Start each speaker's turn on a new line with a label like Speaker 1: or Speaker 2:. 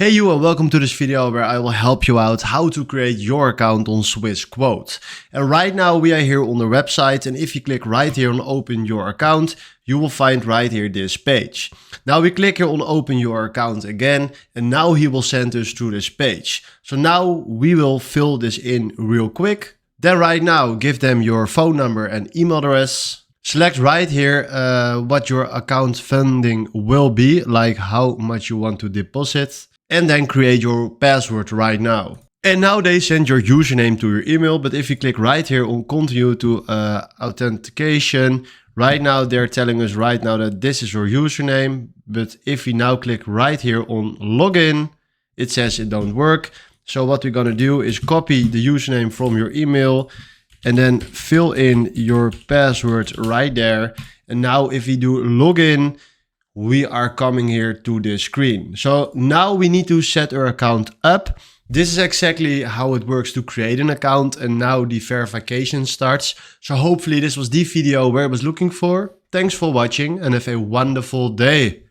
Speaker 1: Hey you, and welcome to this video where I will help you out how to create your account on Swissquote. And right now we are here on the website, and if you click right here on open your account, you will find right here this page. Now we click here on open your account again, and now he will send us to this page. So now we will fill this in real quick. Then right now give them your phone number and email address. Select right here what your account funding will be, like how much you want to deposit. And then create your password right now. And now they send your username to your email, but if you click right here on continue to authentication, right now they're telling us right now that this is your username. But if we now click right here on login, it says it don't work. So what we're gonna do is copy the username from your email and then fill in your password right there. And now if we do login, we are coming here to this screen. So now we need to set our account up. This is exactly how it works to create an account, and now the verification starts. So hopefully this was the video where I was looking for. Thanks for watching and have a wonderful day.